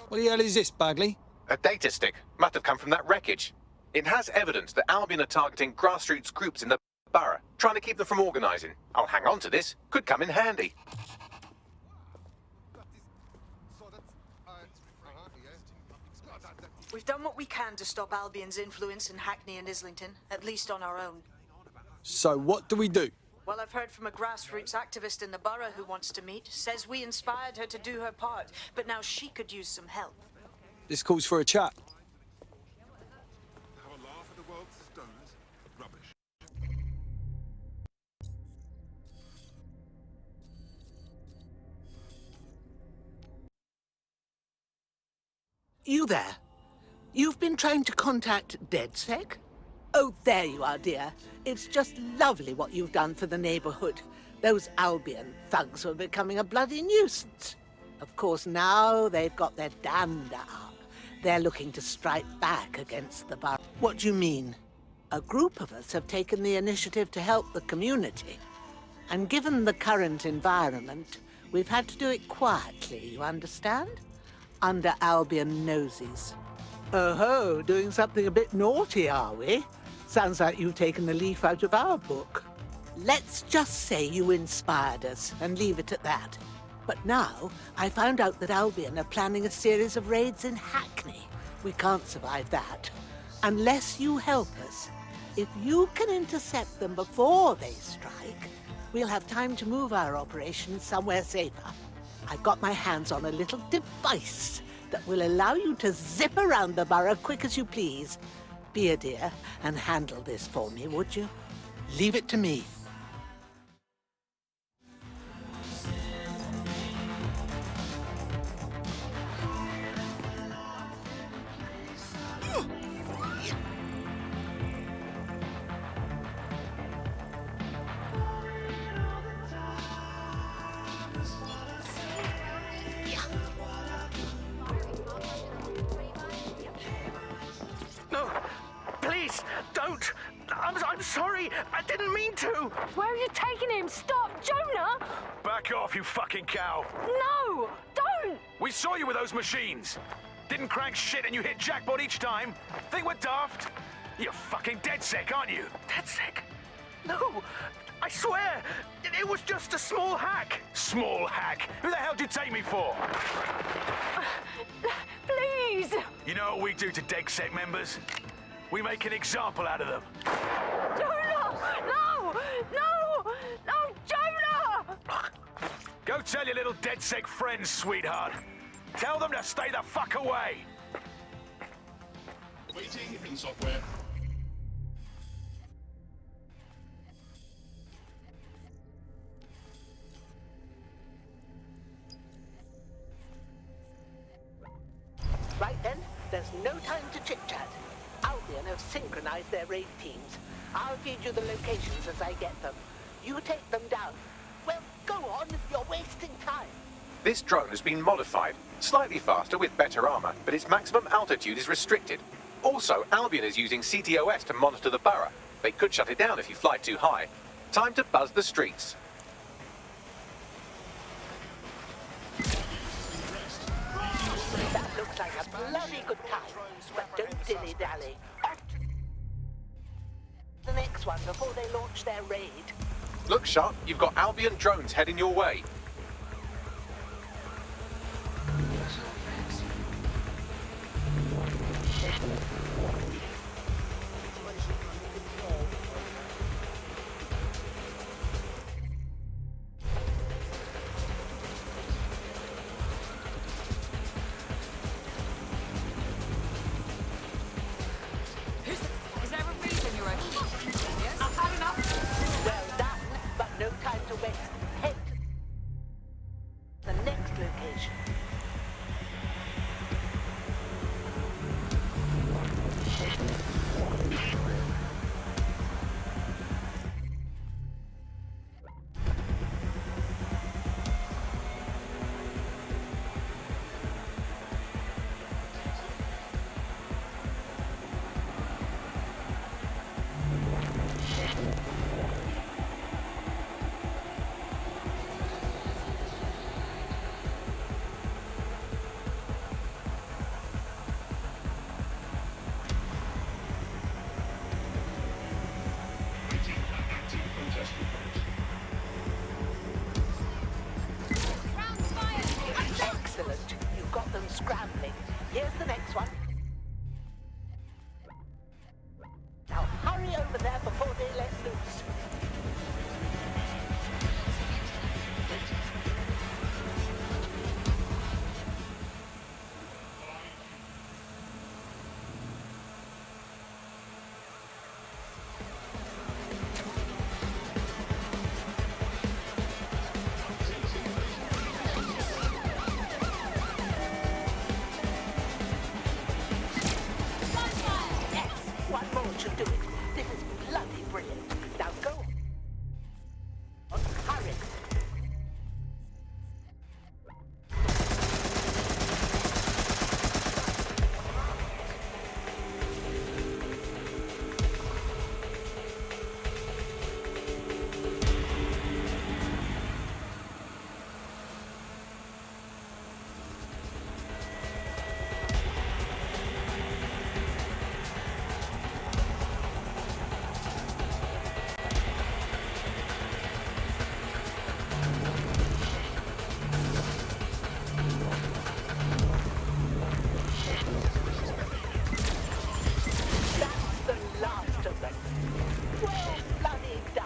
What the hell is this, Bagley? A data stick. Must have come from that wreckage. It has evidence that Albion are targeting grassroots groups in the borough, trying to keep them from organising. I'll hang on to this. Could come in handy. We've done what we can to stop Albion's influence in Hackney and Islington, at least on our own. So what do we do? Well, I've heard from a grassroots activist in the borough who wants to meet. Says we inspired her to do her part, but now she could use some help. This calls for a chat. Have a laugh at the world's stones? Rubbish. You there? You've been trying to contact DedSec? Oh, there you are, dear. It's just lovely what you've done for the neighbourhood. Those Albion thugs were becoming a bloody nuisance. Of course, now they've got their dander up. They're looking to strike back against the borough. What do you mean? A group of us have taken the initiative to help the community. And given the current environment, we've had to do it quietly, you understand? Under Albion noses. Oh-ho, doing something a bit naughty, are we? Sounds like you've taken a leaf out of our book. Let's just say you inspired us and leave it at that. But now, I found out that Albion are planning a series of raids in Hackney. We can't survive that. Unless you help us. If you can intercept them before they strike, we'll have time to move our operations somewhere safer. I've got my hands on a little device that will allow you to zip around the borough quick as you please. Be a dear and handle this for me, would you? Leave it to me. No, please, don't. I'm sorry. I didn't mean to. Where are you taking him? Stop, Jonah! Back off, you fucking cow. No, don't! We saw you with those machines. Didn't crank shit and you hit jackpot each time. Think we're daft? You're fucking DedSec, aren't you? DedSec? No, I swear. It was just a small hack. Small hack? Who the hell did you take me for? Please! You know what we do to DedSec members? We make an example out of them. Jonah! No! No! No, Jonah! Go tell your little DedSec friends, sweetheart. Tell them to stay the fuck away. Waiting in software. Right then, there's no time to chit-chat. Albion have synchronized their raid teams. I'll feed you the locations as I get them. You take them down. Well, go on, you're wasting time. This drone has been modified, slightly faster with better armour, but its maximum altitude is restricted. Also, Albion is using CTOS to monitor the borough. They could shut it down if you fly too high. Time to buzz the streets. That looks like a bloody good time, but don't dilly-dally. The next one before they launch their raid. Look sharp, you've got Albion drones heading your way. Is there a reason you're open? Yes? I've had enough. Well done, but no time to waste. Head Here's the next one. Now hurry over there before they let loose. One more should do it. This is bloody brilliant. Now go on. Hurry. That's the last of them. Well bloody done.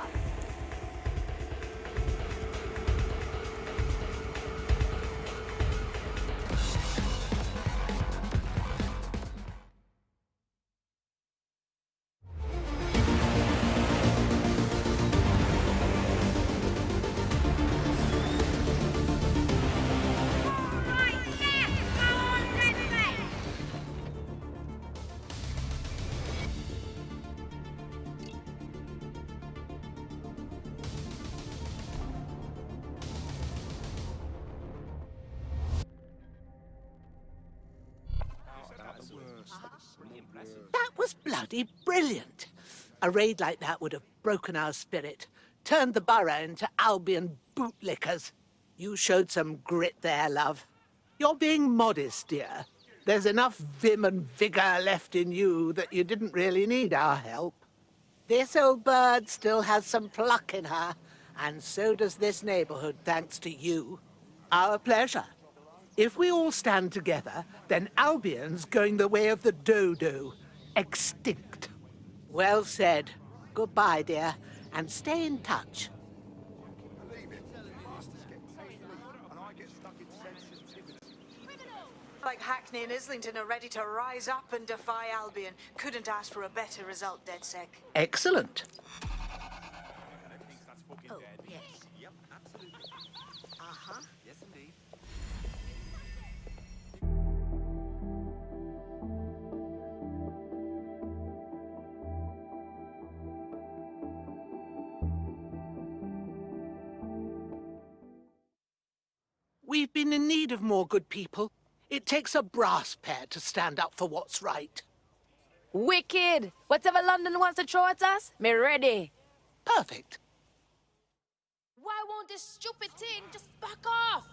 That was bloody brilliant. A raid like that would have broken our spirit, turned the borough into Albion bootlickers. You showed some grit there, love. You're being modest, dear. There's enough vim and vigour left in you that you didn't really need our help. This old bird still has some pluck in her, and so does this neighbourhood, thanks to you. Our pleasure. If we all stand together, then Albion's going the way of the dodo. Extinct. Well said. Goodbye, dear, and stay in touch. Like Hackney and Islington are ready to rise up and defy Albion. Couldn't ask for a better result, DedSec. Excellent. Oh, yes. Uh-huh. We've been in need of more good people. It takes a brass pair to stand up for what's right. Wicked! Whatever London wants to throw at us, me ready. Perfect. Why won't this stupid thing just back off?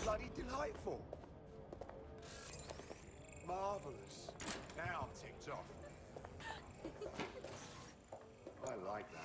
Bloody delightful. Marvellous. Now I'm ticked off. I like that.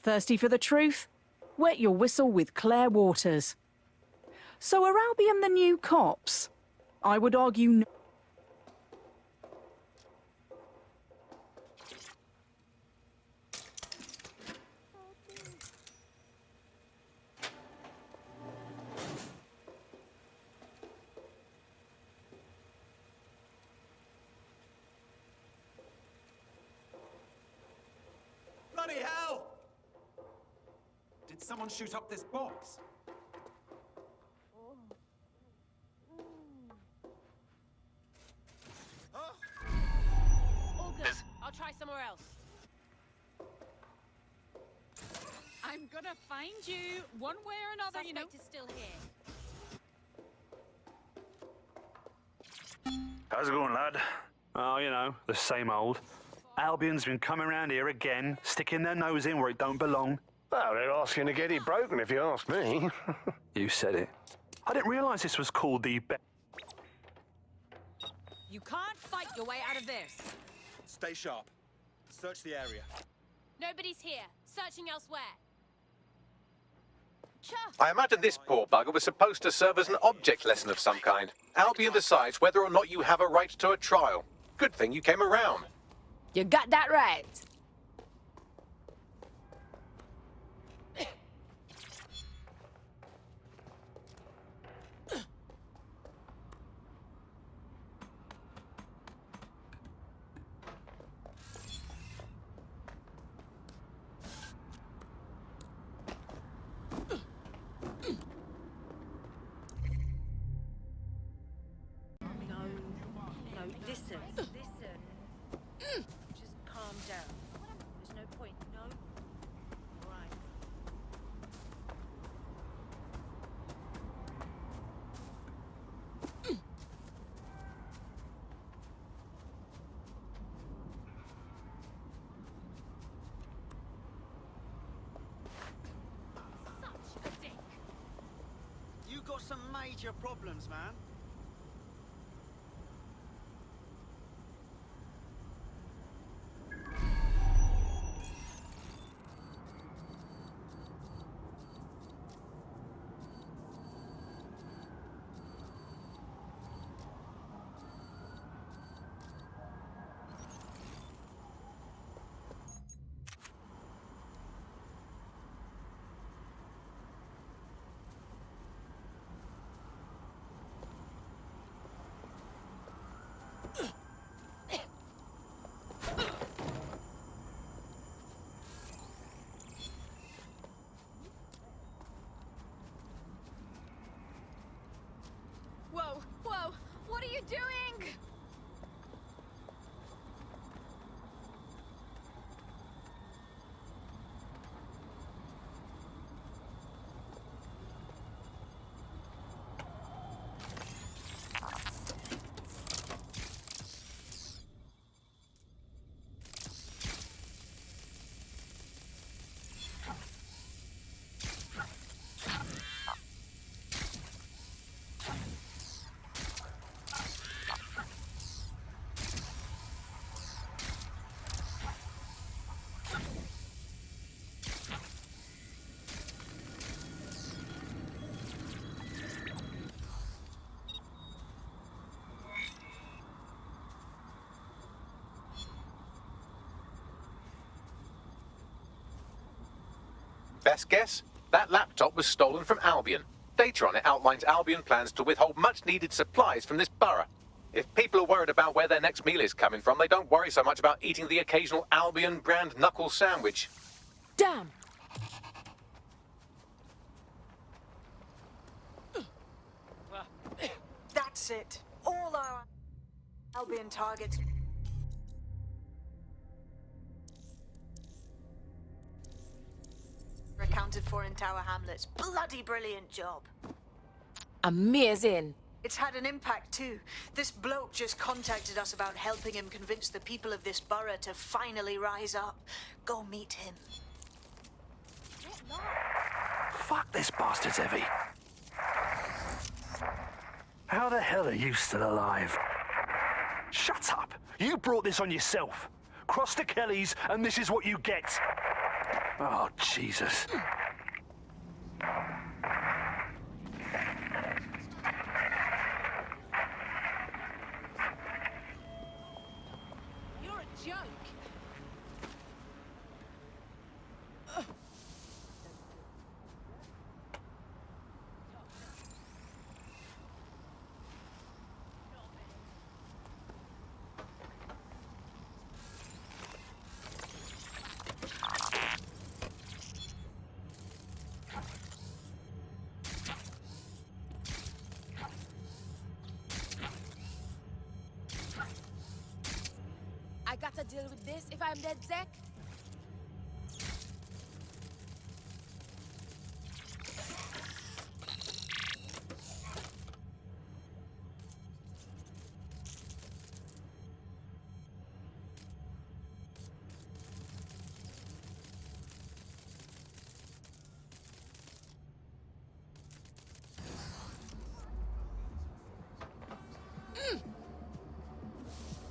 Thirsty for the truth? Wet your whistle with Claire Waters. So are Albion the new cops? I would argue no. Bloody hell! Did someone shoot up this box? All good. I'll try somewhere else. I'm gonna find you one way or another, you know. Suspect is still here. How's it going, lad? Oh, you know, the same old. Albion's been coming around here again, sticking their nose in where it don't belong. Well, they're asking to get it broken, if you ask me. You said it. I didn't realise this was called the... You can't fight your way out of this. Stay sharp. Search the area. Nobody's here. Searching elsewhere. I imagine this poor bugger was supposed to serve as an object lesson of some kind. Albion decides whether or not you have a right to a trial. Good thing you came around. You got that right. Listen. Just calm down. There's no point, no? All right. Such a dick. You got some major problems, man. Whoa, whoa, what are you doing? Best guess? That laptop was stolen from Albion. Data on it outlines Albion plans to withhold much-needed supplies from this borough. If people are worried about where their next meal is coming from, they don't worry so much about eating the occasional Albion brand knuckle sandwich. Damn. That's it. All our Albion targets. Accounted for in Tower Hamlets. Bloody brilliant job. Amazing. It's had an impact too. This bloke just contacted us about helping him convince the people of this borough to finally rise up. Go meet him. Fuck, this bastard's heavy. How the hell are you still alive? Shut up! You brought this on yourself. Cross the Kellys and this is what you get. Oh, Jesus. You're a joke. this if I'm dead sick?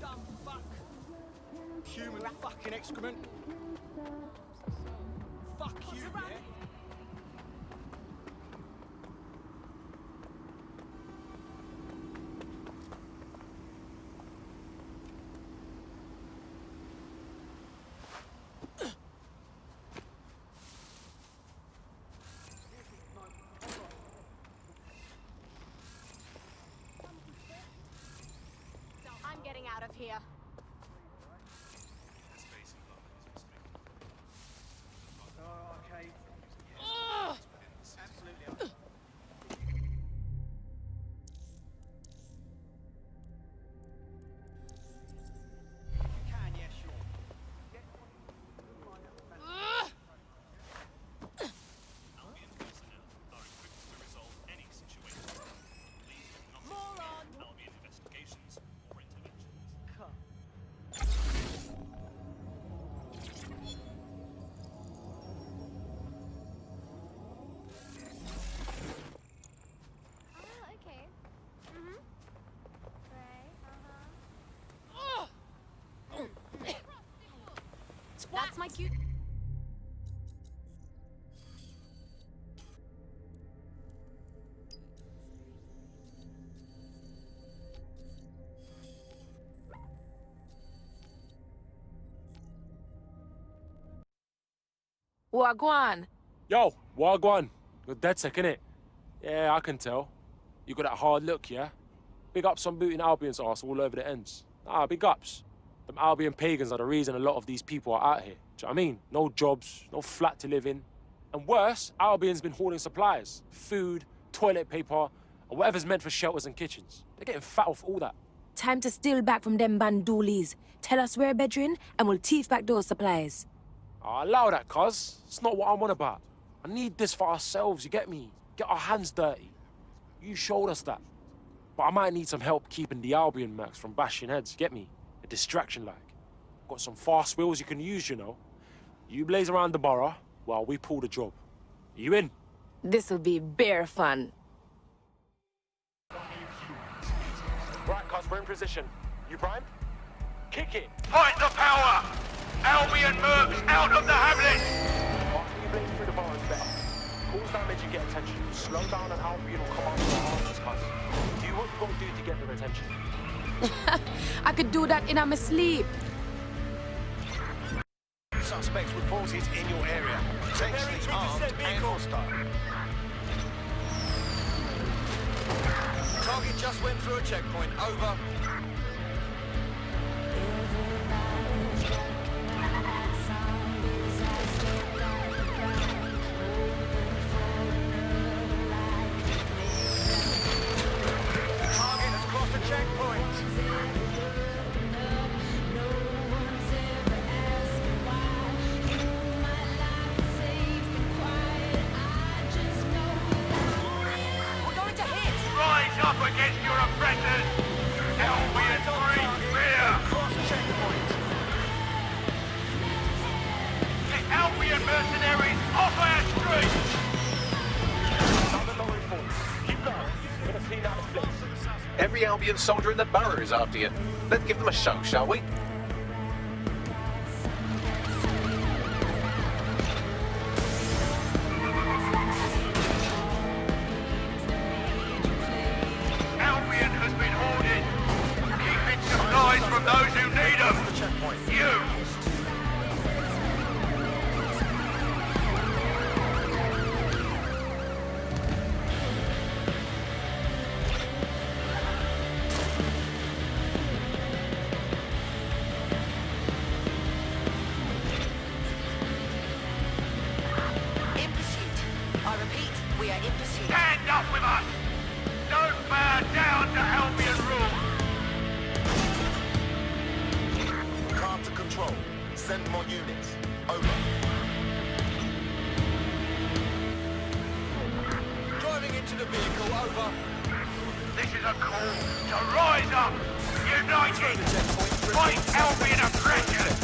Dumb fuck. Human fucking excrement. Fuck you, yeah? I'm getting out of here. That's my cue. Wagwan. Yo, Wagwan. You're dead sick, innit? Yeah, I can tell. You got that hard look, yeah? Big ups on booting Albion's arse all over the ends. Ah, big ups. Them Albion pagans are the reason a lot of these people are out here. Do you know what I mean? No jobs, no flat to live in. And worse, Albion's been hoarding supplies. Food, toilet paper, or whatever's meant for shelters and kitchens. They're getting fat off all that. Time to steal back from them bandoolies. Tell us where, bedrin, and we'll thief back those supplies. Oh, allow that, cuz. It's not what I'm on about. I need this for ourselves, you get me? Get our hands dirty. You showed us that. But I might need some help keeping the Albion Max from bashing heads, you get me? A distraction like. Got some fast wheels you can use, you know. You blaze around the borough while we pull the job. You in? This'll be bare fun. Right, cuz, we're in position. You primed? Kick it! Fight the power! Albion mercs out of the Hamlets! After you blaze through the borough, it's better. Cause damage and get attention. Slow down and Albion will come after our asses, cuz. Do what you gotta do to get their attention. I could do that in my sleep. Suspects reported in your area. Potentially armed and hostile. Target just went through a checkpoint. Over. Target has crossed a checkpoint. Rise up against your oppressors! Albion free fear! Cross the checkpoint. The Albion mercenaries off our streets! Another low force. Keep going. We're gonna clean out the place. Every Albion soldier in the borough is after you. Let's give them a show, shall we? Albion has been hoarded. Keeping supplies from those who need them. You! In pursuit. I repeat, we are in pursuit. Stand up with us! Don't bow down to Albion rule! Calm to control. Send more units. Over. Driving into the vehicle, over. This is a call to rise up, united, fight Albion aggression.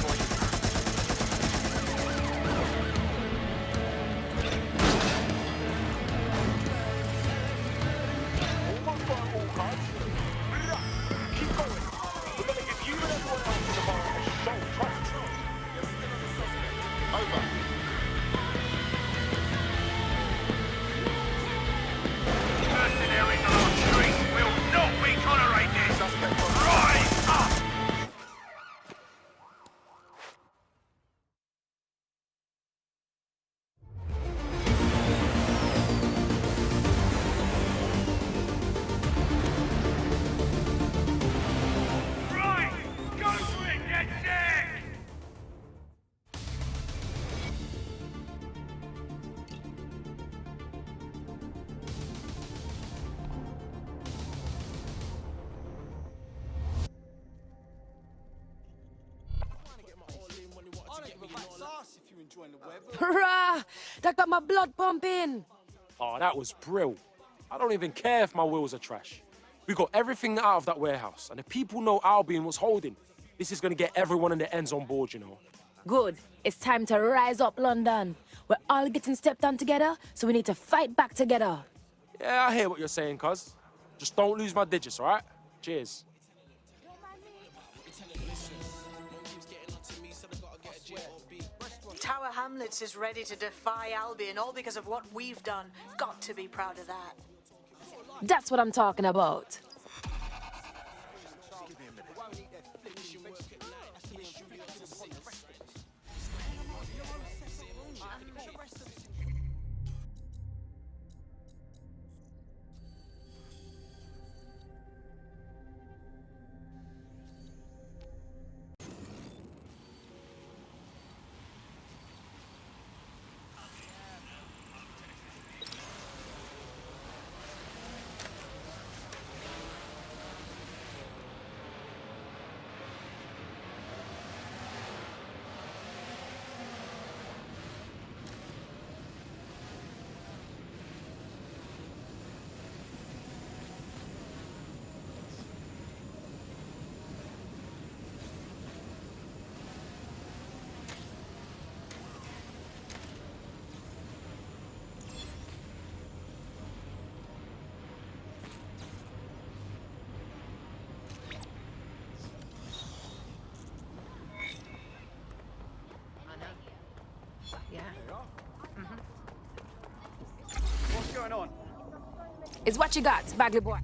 Hurrah! That got my blood pumping. Oh, that was brill. I don't even care if my wheels are trash. We got everything out of that warehouse, and if people know Albion was holding, this is gonna get everyone in the ends on board, you know. Good. It's time to rise up, London. We're all getting stepped on together, so we need to fight back together. Yeah, I hear what you're saying, cuz. Just don't lose my digits, all right? Cheers. Tower Hamlets is ready to defy Albion, all because of what we've done. Got to be proud of that. That's what I'm talking about. What's going on? It's what you got, Bagley boy.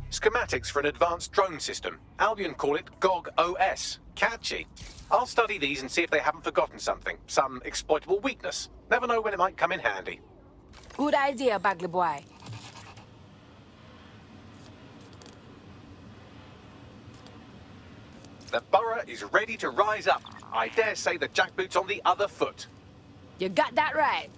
Schematics for an advanced drone system. Albion call it GOG OS. Catchy. I'll study these and see if they haven't forgotten something. Some exploitable weakness. Never know when it might come in handy. Good idea, Bagley boy. The borough is ready to rise up. I dare say the jackboot's on the other foot. You got that right.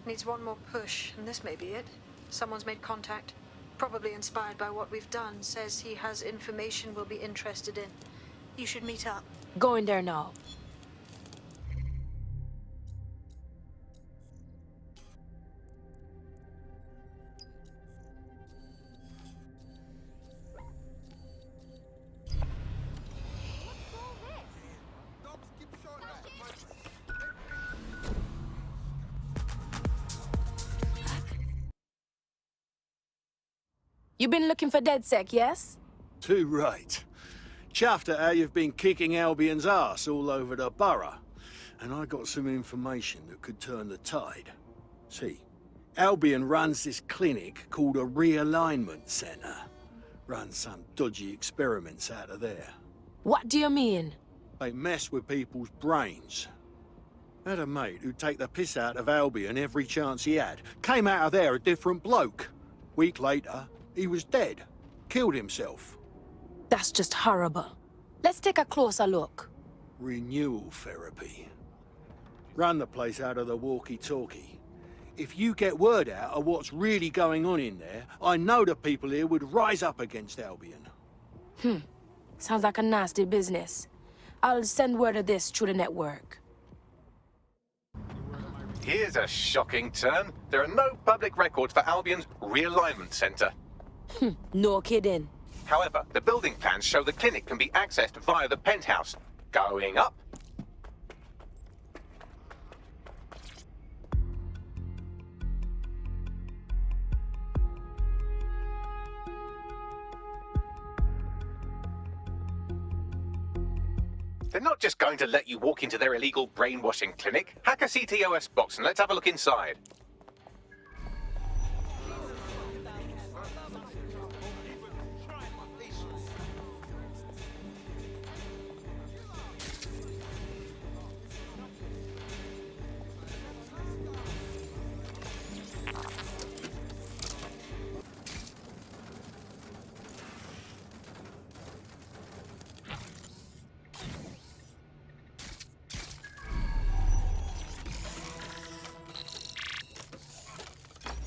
Needs one more push, and this may be it. Someone's made contact. Probably inspired by what we've done. Says he has information we'll be interested in. You should meet up. Going there now. You been looking for DedSec, yes? Too right. Chuffed at how you've been kicking Albion's arse all over the borough. And I got some information that could turn the tide. See, Albion runs this clinic called a realignment centre. Runs some dodgy experiments out of there. What do you mean? They mess with people's brains. Had a mate who'd take the piss out of Albion every chance he had. Came out of there a different bloke. Week later, he was dead. Killed himself. That's just horrible. Let's take a closer look. Renewal therapy. Run the place out of the walkie-talkie. If you get word out of what's really going on in there, I know the people here would rise up against Albion. Sounds like a nasty business. I'll send word of this through the network. Here's a shocking turn. There are no public records for Albion's realignment centre. No kidding. However, the building plans show the clinic can be accessed via the penthouse. Going up. They're not just going to let you walk into their illegal brainwashing clinic. Hack a CTOS box and let's have a look inside.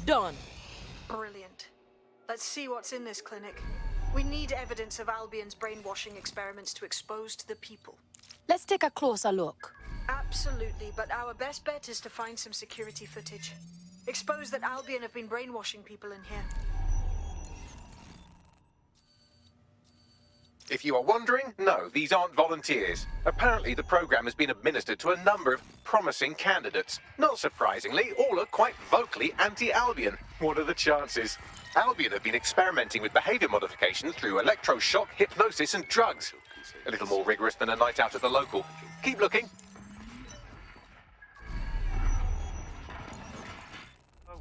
Done. Brilliant. Let's see what's in this clinic. We need evidence of Albion's brainwashing experiments to expose to the people. Let's take a closer look. Absolutely, but our best bet is to find some security footage. Expose that Albion have been brainwashing people in here. If you are wondering, no, these aren't volunteers. Apparently, the program has been administered to a number of promising candidates. Not surprisingly, all are quite vocally anti-Albion. What are the chances? Albion have been experimenting with behavior modification through electroshock, hypnosis, and drugs. A little more rigorous than a night out at the local. Keep looking.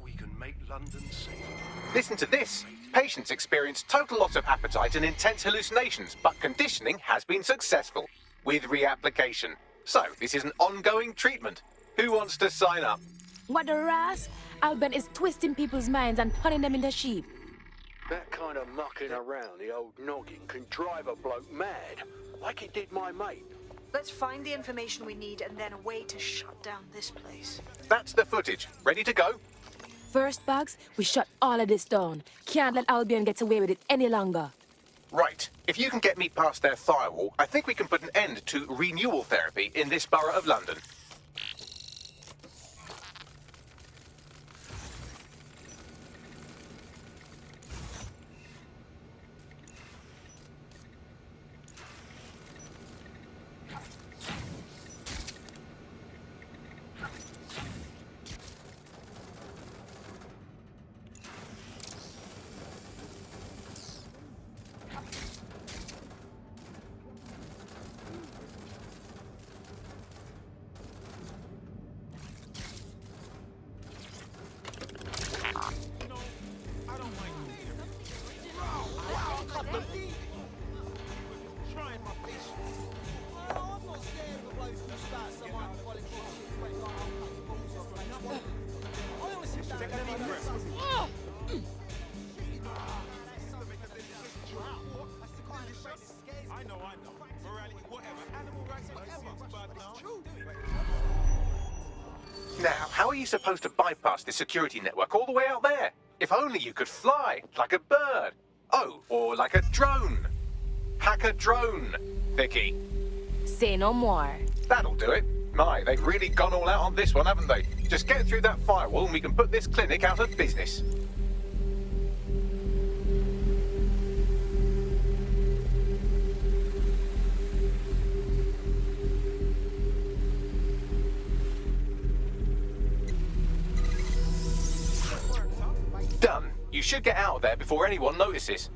We can make London safe. Listen to this. Patients experience total loss of appetite and intense hallucinations, but conditioning has been successful with reapplication. So, this is an ongoing treatment. Who wants to sign up? What the ras? Albion is twisting people's minds and turning them into sheep. That kind of mucking around the old noggin can drive a bloke mad, like it did my mate. Let's find the information we need and then a way to shut down this place. That's the footage. Ready to go? First, Bugs, we shut all of this down. Can't let Albion get away with it any longer. Right. If you can get me past their firewall, I think we can put an end to renewal therapy in this borough of London. Now, how are you supposed to bypass this security network all the way out there? If only you could fly, like a bird. Oh, or like a drone. Hack a drone, Vicky. Say no more. That'll do it. My, they've really gone all out on this one, haven't they? Just get through that firewall and we can put this clinic out of business. Done. You should get out of there before anyone notices.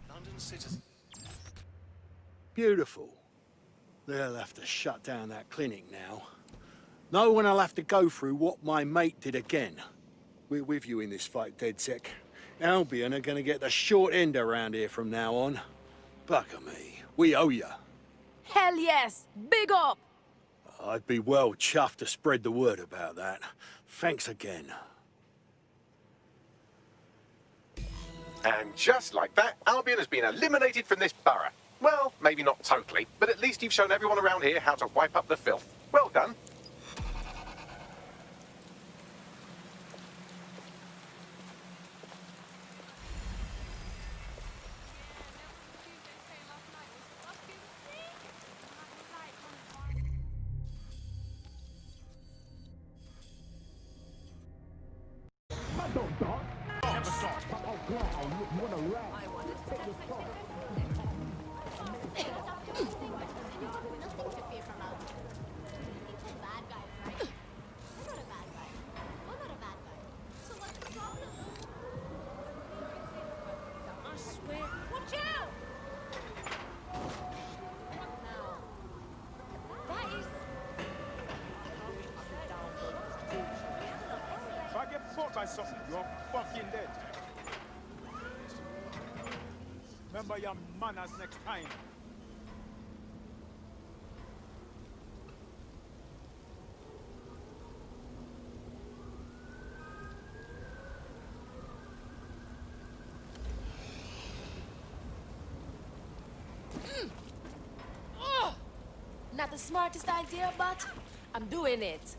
London citizen. Beautiful. They'll have to shut down that clinic now. No one will have to go through what my mate did again. We're with you in this fight, DedSec. Albion are going to get the short end around here from now on. Bugger me. We owe you. Hell yes! Big up! I'd be well chuffed to spread the word about that. Thanks again. And just like that, Albion has been eliminated from this borough. Well, maybe not totally, but at least you've shown everyone around here how to wipe up the filth. Well done. If I get caught by something, you're fucking dead. Remember your manners next time. Not the smartest idea, but I'm doing it.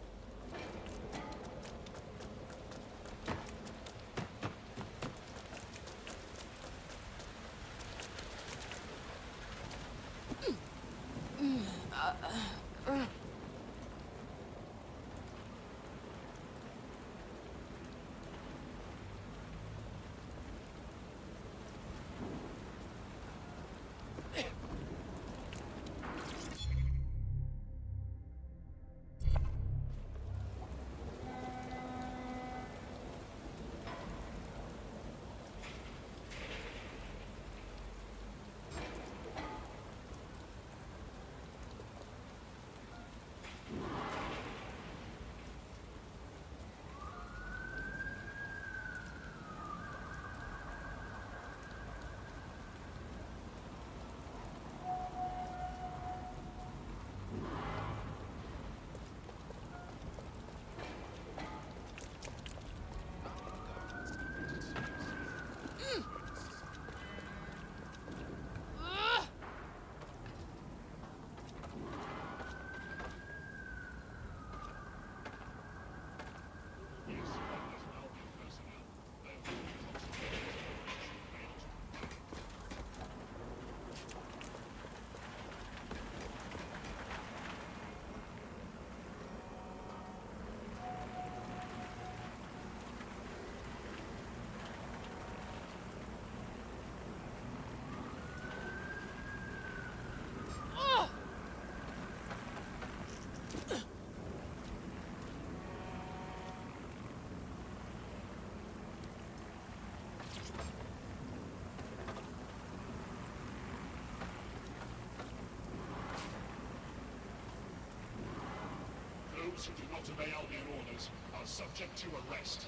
Those who do not obey Albion orders are subject to arrest.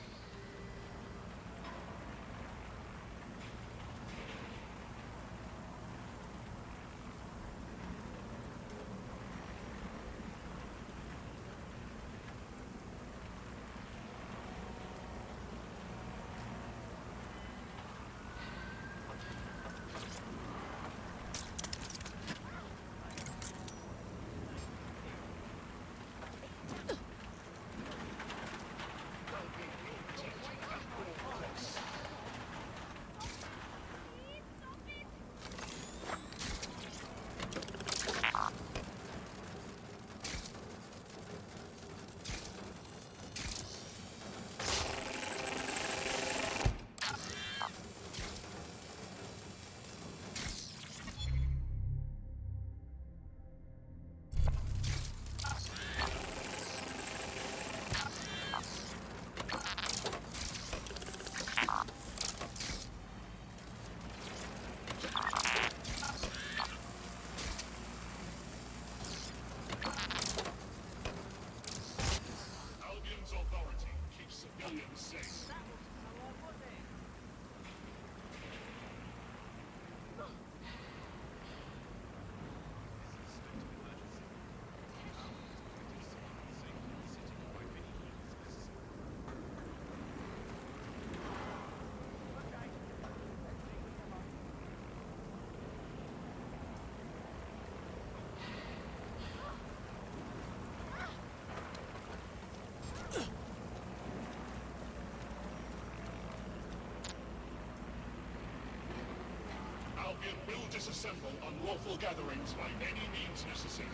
disassemble unlawful gatherings by any means necessary.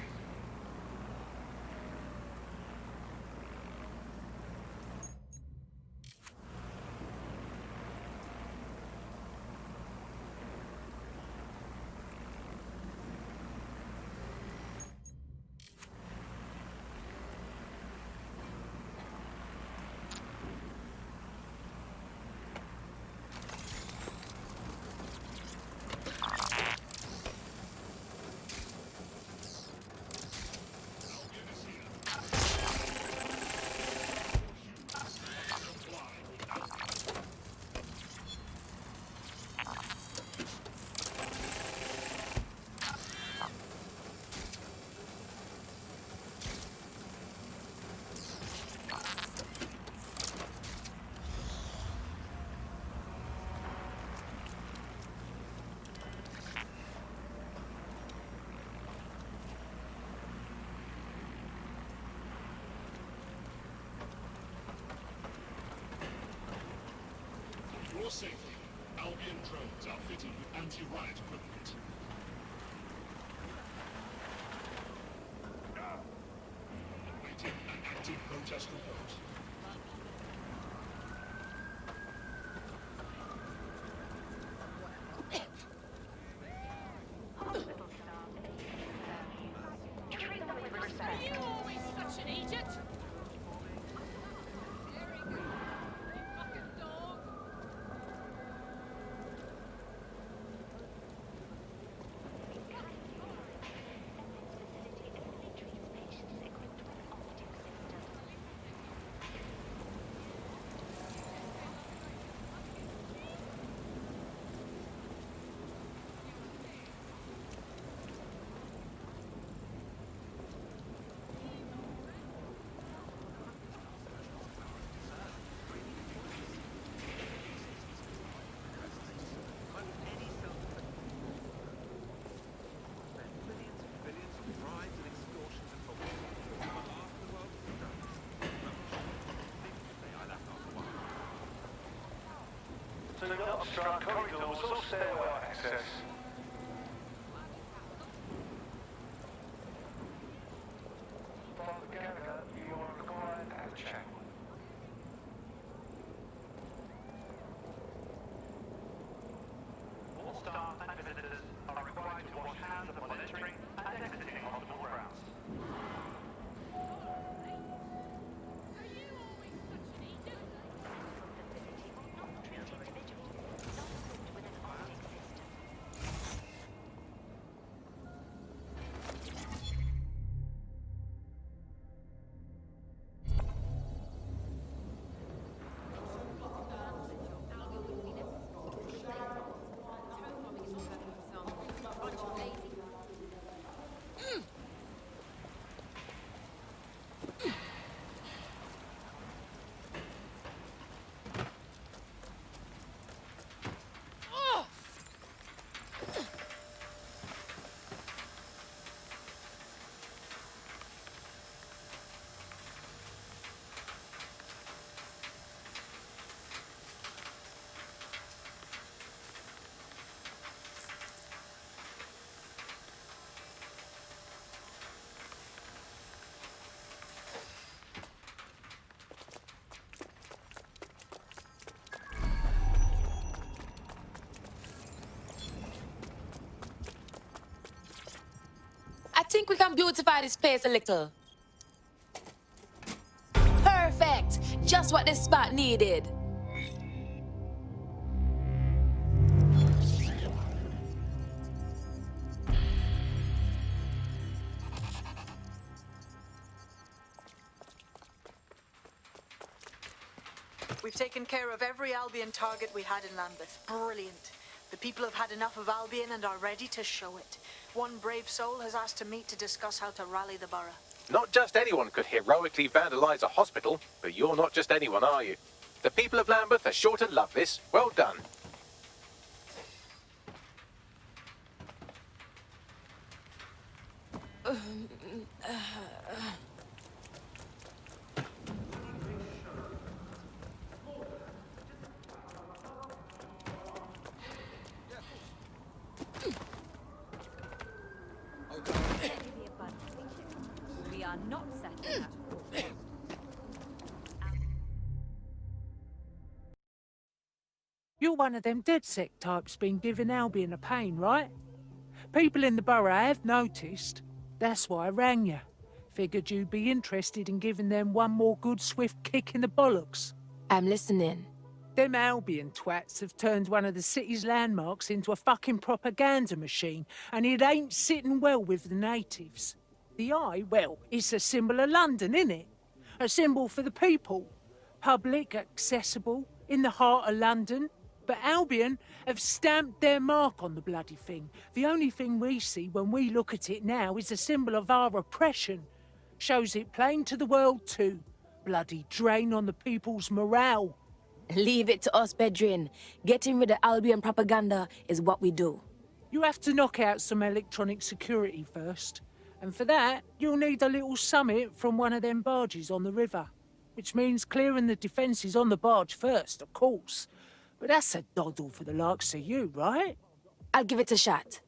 For safety, Albion drones are fitted with anti-riot equipment. Awaiting an active protest report. Are you always such an idiot? So you've got strong corridors or stairway access. From the Gallagher, you are required at the check. All staff and visitors are required to wash hands upon entering and exiting hospital grounds. I think we can beautify this place a little. Perfect! Just what this spot needed. We've taken care of every Albion target we had in Lambeth. Brilliant. The people have had enough of Albion and are ready to show it. One brave soul has asked to meet to discuss how to rally the borough. Not just anyone could heroically vandalise a hospital, but you're not just anyone, are you? The people of Lambeth are sure to love this. Well done. You're one of them DedSec types been giving Albion a pain, right? People in the borough have noticed. That's why I rang you. Figured you'd be interested in giving them one more good swift kick in the bollocks. I'm listening. Them Albion twats have turned one of the city's landmarks into a fucking propaganda machine, and it ain't sitting well with the natives. The eye, well, it's a symbol of London, innit? A symbol for the people. Public, accessible, in the heart of London. But Albion have stamped their mark on the bloody thing. The only thing we see when we look at it now is a symbol of our oppression. Shows it plain to the world too. Bloody drain on the people's morale. Leave it to us, Bedrin. Getting rid of Albion propaganda is what we do. You have to knock out some electronic security first. And for that, you'll need a little summit from one of them barges on the river. Which means clearing the defences on the barge first, of course. But that's a doddle for the likes of you, right? I'll give it a shot.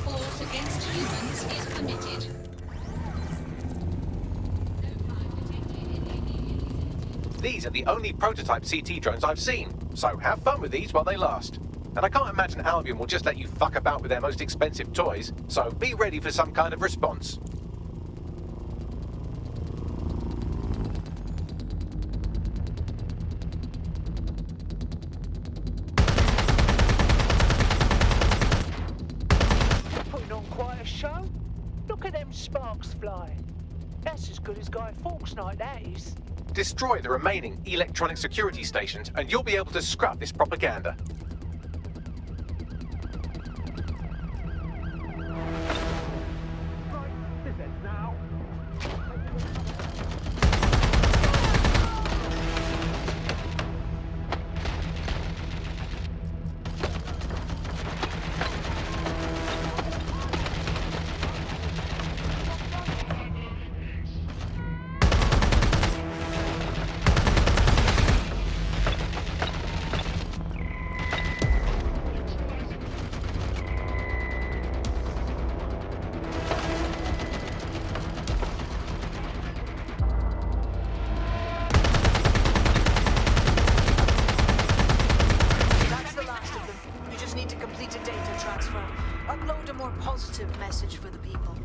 Force against humans is permitted. These are the only prototype CT drones I've seen, so have fun with these while they last. And I can't imagine Albion will just let you fuck about with their most expensive toys, so be ready for some kind of response. Putting on quite a show. Look at them sparks fly. That's as good as Guy Fawkes' night, that is. Destroy the remaining electronic security stations and you'll be able to scrap this propaganda. Message for the people.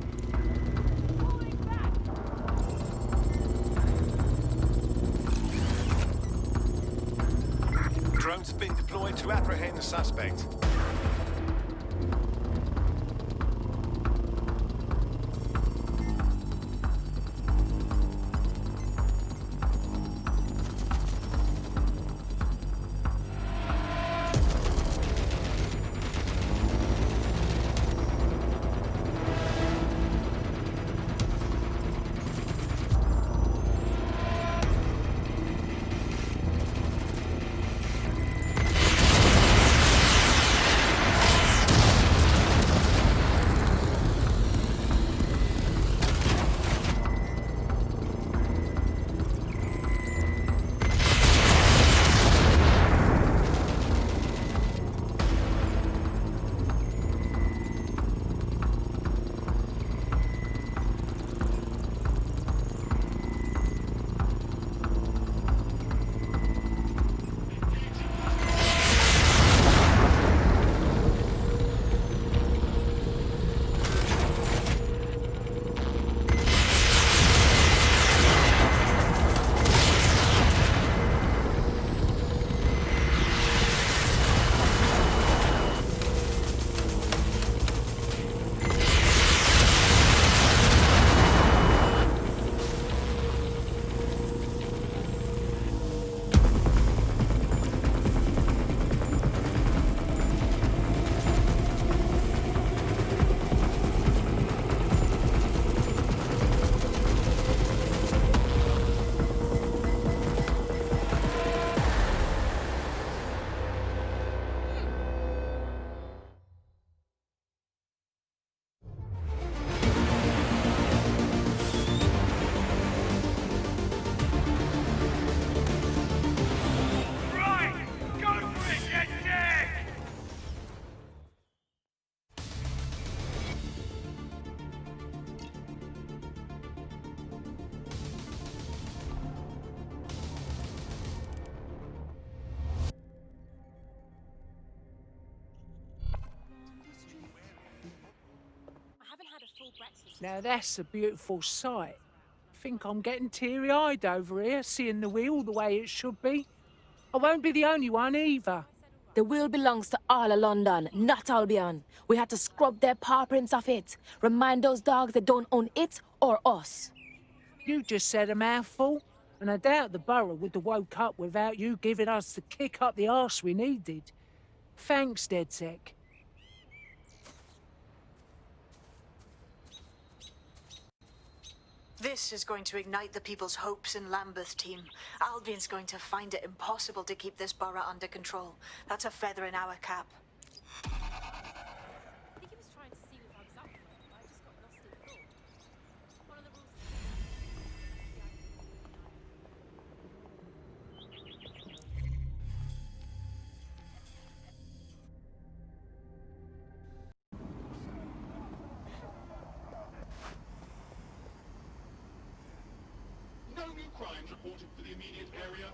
Drones have been deployed to apprehend the suspect. Now that's a beautiful sight. Think I'm getting teary-eyed over here, seeing the wheel the way it should be. I won't be the only one either. The wheel belongs to all of London, not Albion. We had to scrub their paw prints off it. Remind those dogs they don't own it or us. You just said a mouthful, and I doubt the borough would have woke up without you giving us the kick up the arse we needed. Thanks, DedSec. This is going to ignite the people's hopes in Lambeth, team. Albion's going to find it impossible to keep this borough under control. That's a feather in our cap. No new crimes reported for the immediate area.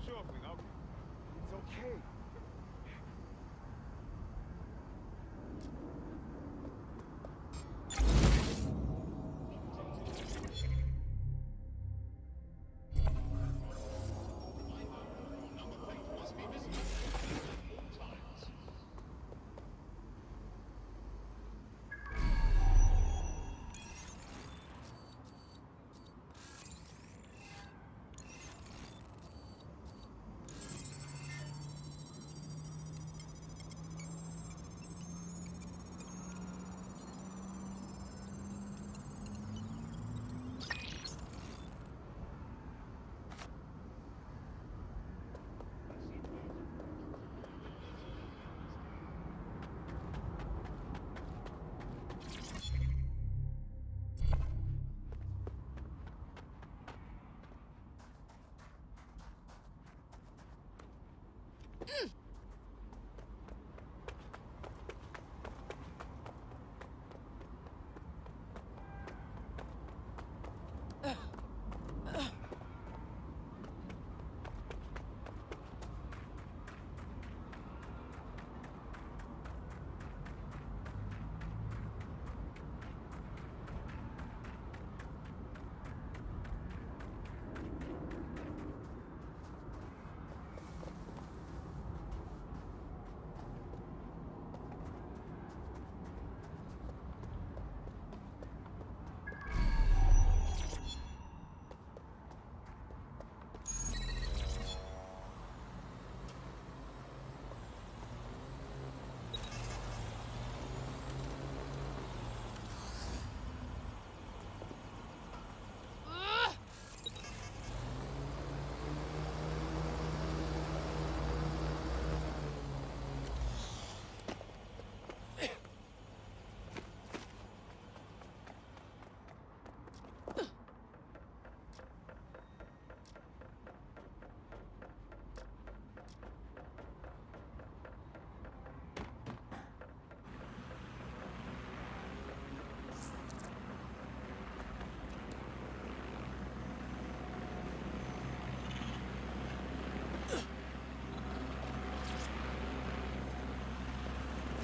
Sure thing, it's okay.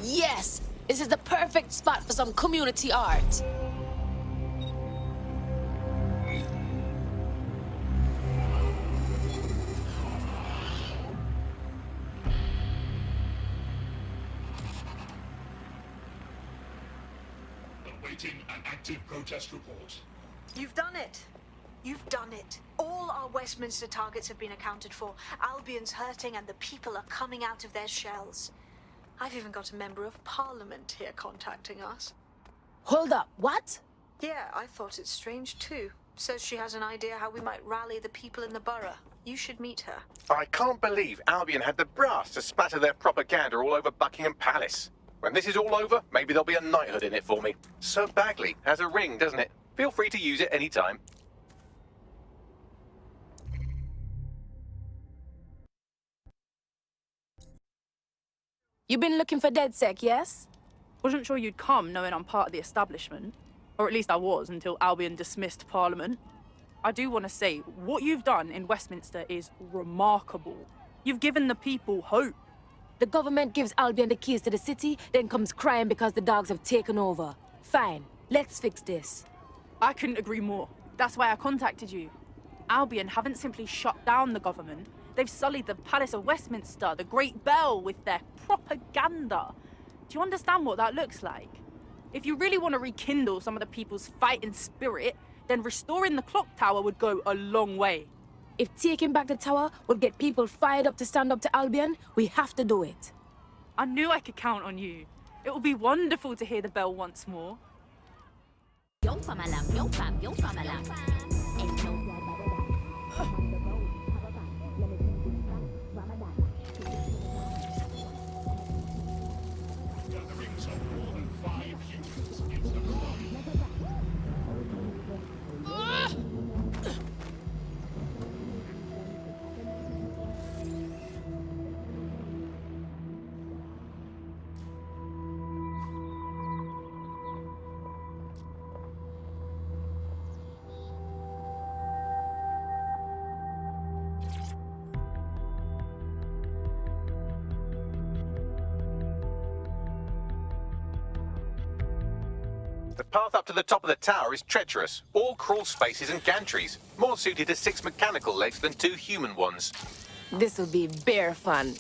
Yes! This is the perfect spot for some community art. Awaiting an active protest report. You've done it. You've done it. All our Westminster targets have been accounted for. Albion's hurting and the people are coming out of their shells. I've even got a member of Parliament here contacting us. Hold up, what? Yeah, I thought it strange too. Says she has an idea how we might rally the people in the borough. You should meet her. I can't believe Albion had the brass to splatter their propaganda all over Buckingham Palace. When this is all over, maybe there'll be a knighthood in it for me. Sir Bagley has a ring, doesn't it? Feel free to use it any time. You been looking for DedSec, yes? Wasn't sure you'd come knowing I'm part of the establishment. Or at least I was until Albion dismissed Parliament. I do want to say, what you've done in Westminster is remarkable. You've given the people hope. The government gives Albion the keys to the city, then comes crying because the dogs have taken over. Fine, let's fix this. I couldn't agree more. That's why I contacted you. Albion haven't simply shut down the government. They've sullied the Palace of Westminster, the Great Bell, with their propaganda. Do you understand what that looks like? If you really want to rekindle some of the people's fighting spirit, then restoring the clock tower would go a long way. If taking back the tower would get people fired up to stand up to Albion, we have to do it. I knew I could count on you. It will be wonderful to hear the bell once more. Yo fam alam, yo fam alam. Gatherings of more than 5 humans into the club. The path up to the top of the tower is treacherous, all crawl spaces and gantries, more suited to 6 mechanical legs than 2 human ones. This'll be bare fun.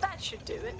That should do it.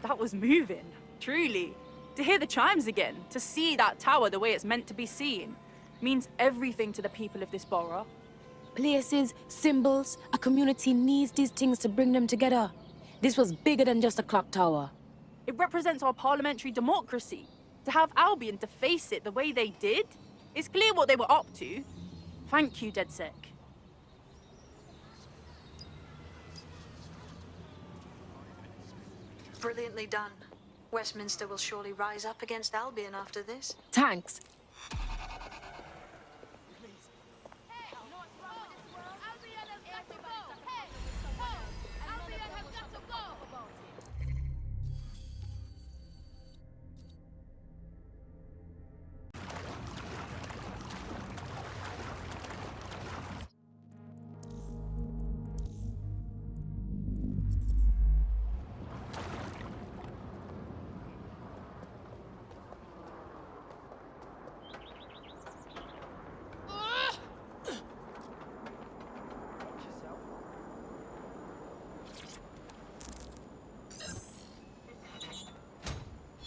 That was moving, truly. To hear the chimes again, to see that tower the way it's meant to be seen, means everything to the people of this borough. Places, symbols, a community needs these things to bring them together. This was bigger than just a clock tower. It represents our parliamentary democracy. To have Albion to face it the way they did, it's clear what they were up to. Thank you, DedSec. Brilliantly done. Westminster will surely rise up against Albion after this. Thanks.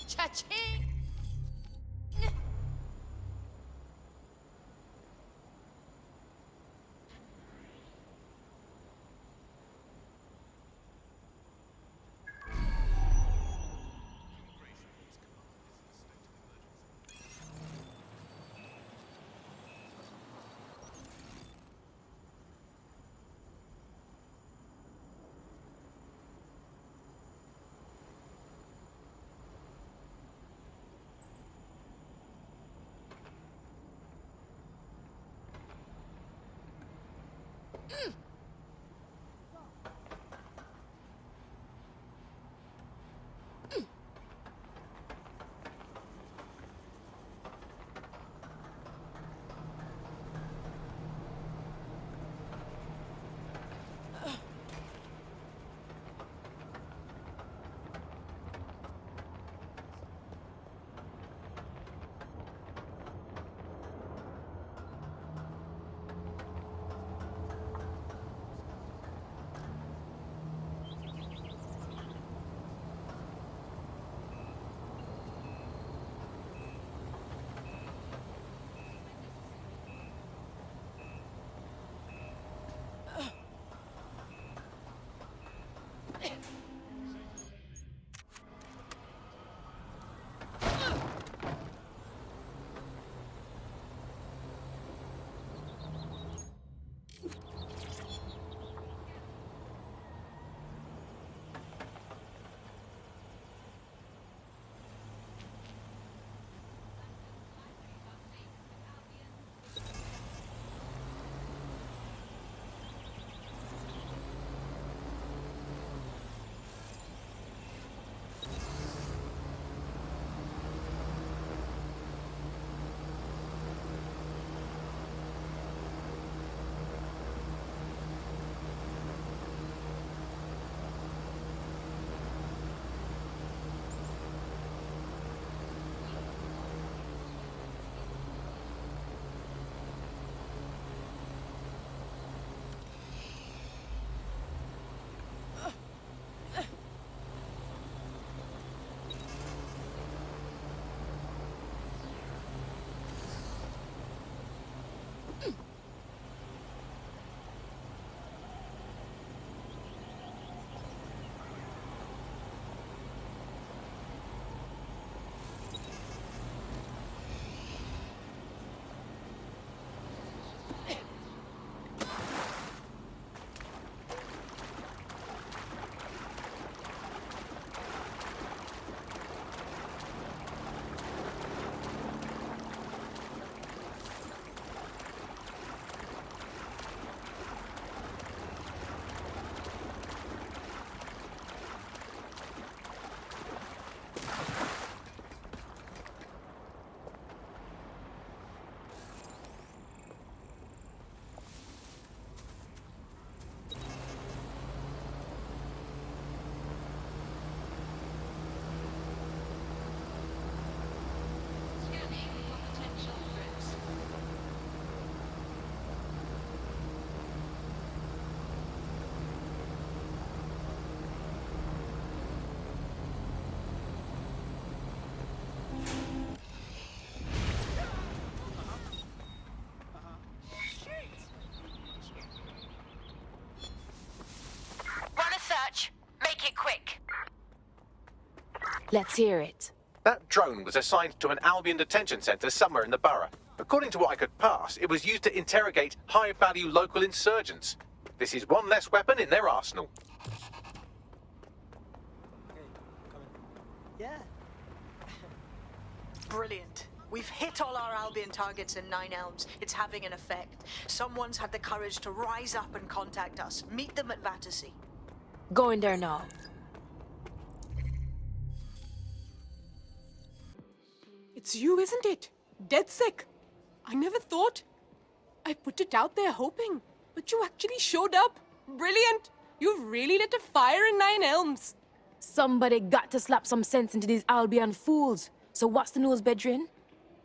Cha-ching! Let's hear it. That drone was assigned to an Albion detention centre somewhere in the borough. According to what I could pass, it was used to interrogate high-value local insurgents. This is one less weapon in their arsenal. Yeah. Brilliant. We've hit all our Albion targets in Nine Elms. It's having an effect. Someone's had the courage to rise up and contact us. Meet them at Battersea. Going there now. It's you, isn't it? Dead sick. I never thought. I put it out there hoping, but you actually showed up. Brilliant. You've really lit a fire in Nine Elms. Somebody got to slap some sense into these Albion fools. So what's the news, Bedrin?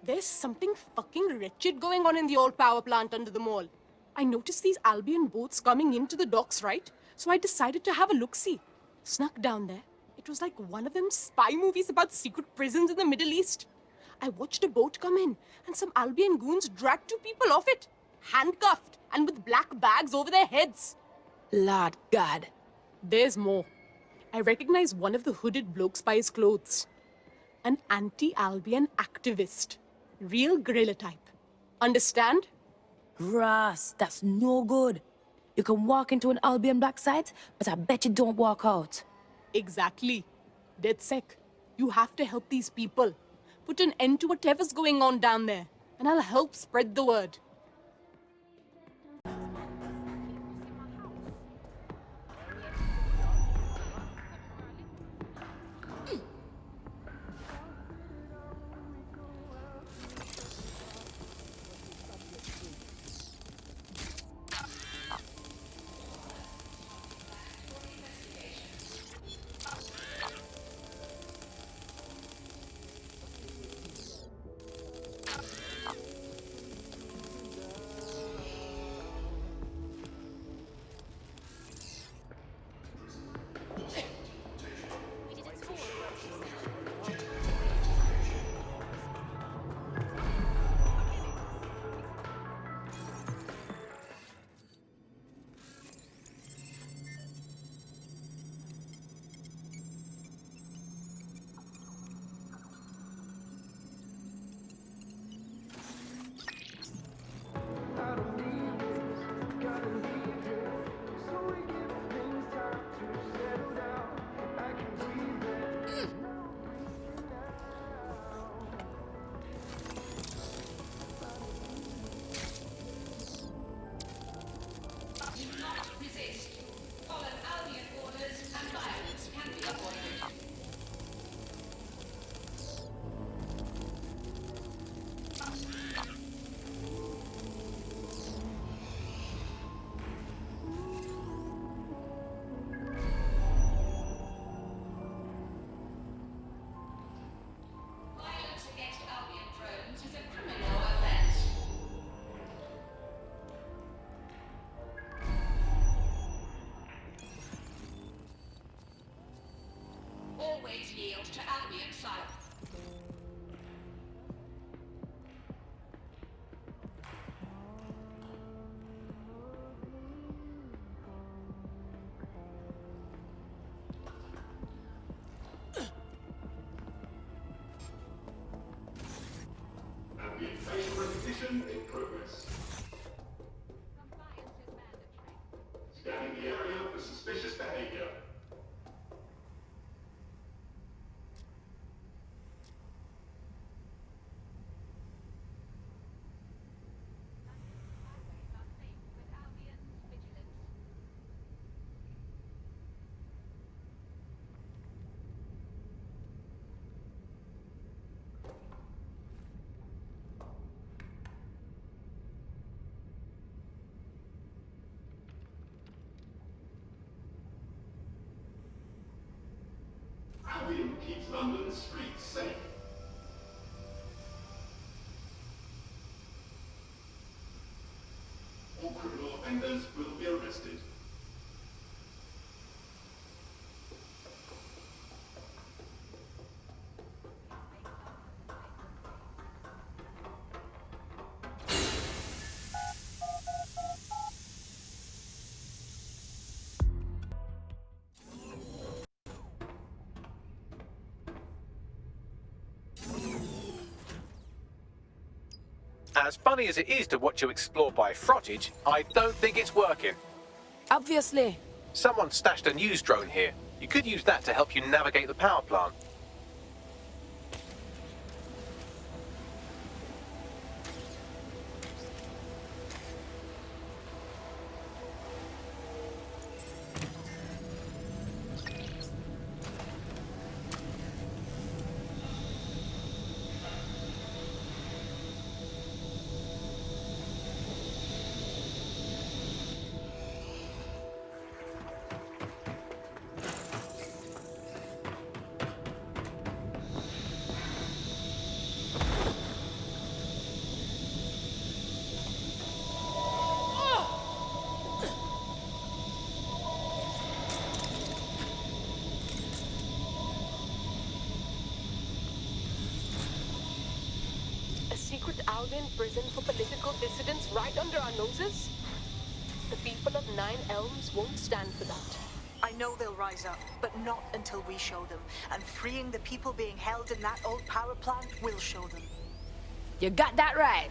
There's something fucking wretched going on in the old power plant under the mall. I noticed these Albion boats coming into the docks, right? So I decided to have a look-see. Snuck down there. It was like one of them spy movies about secret prisons in the Middle East. I watched a boat come in, and some Albion goons dragged 2 people off it. Handcuffed, and with black bags over their heads. Lord God. There's more. I recognize one of the hooded blokes by his clothes. An anti-Albion activist. Real guerrilla type. Understand? Ross, that's no good. You can walk into an Albion black site, but I bet you don't walk out. Exactly. Dead sec. You have to help these people. Put an end to whatever's going on down there, and I'll help spread the word. Always yield to Albion side. Albion facial recognition in progress. Scanning the area for suspicious behavior. Albion keeps London's streets safe. All criminal offenders will be arrested. As funny as it is to watch you explore by frottage, I don't think it's working. Obviously. Someone stashed a news drone here. You could use that to help you navigate the power plant. Albion prison for political dissidents right under our noses? The people of Nine Elms won't stand for that. I know they'll rise up, but not until we show them. And freeing the people being held in that old power plant will show them. You got that right.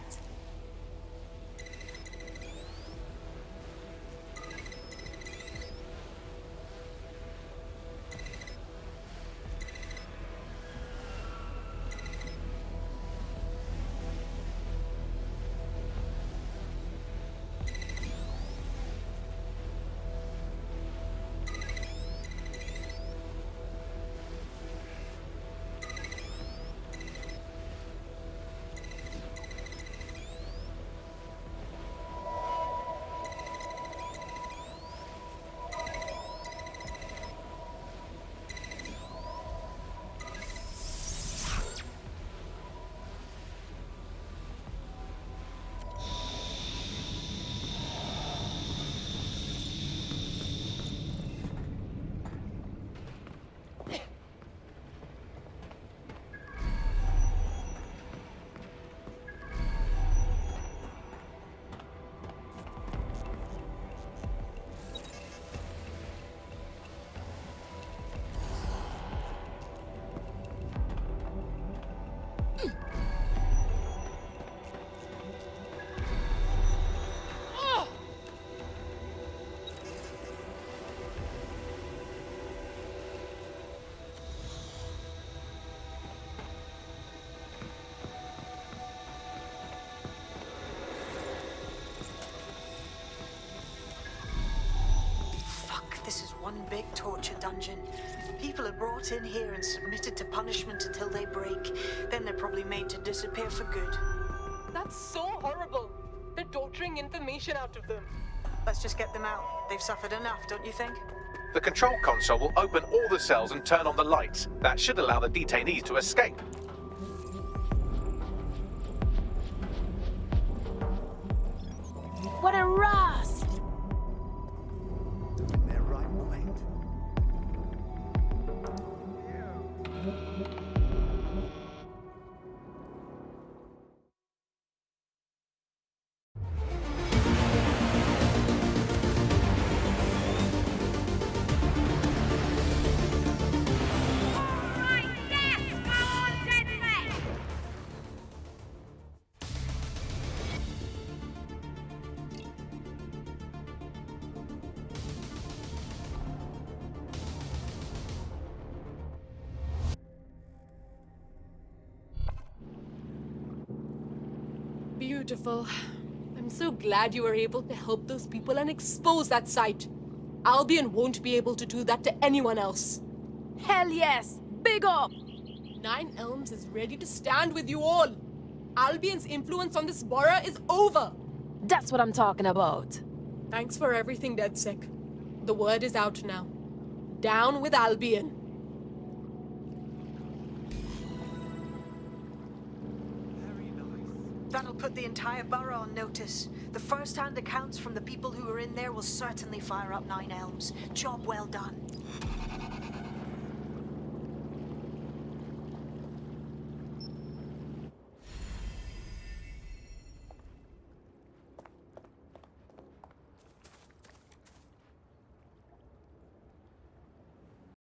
This is one big torture dungeon. People are brought in here and submitted to punishment until they break. Then they're probably made to disappear for good. That's so horrible. They're torturing information out of them. Let's just get them out. They've suffered enough, don't you think? The control console will open all the cells and turn on the lights. That should allow the detainees to escape. What a Ross! In their right mind. Beautiful. I'm so glad you were able to help those people and expose that site. Albion won't be able to do that to anyone else. Hell yes! Big up! Nine Elms is ready to stand with you all. Albion's influence on this borough is over. That's what I'm talking about. Thanks for everything, DedSec. The word is out now. Down with Albion. That'll put the entire borough on notice. The first-hand accounts from the people who were in there will certainly fire up Nine Elms. Job well done.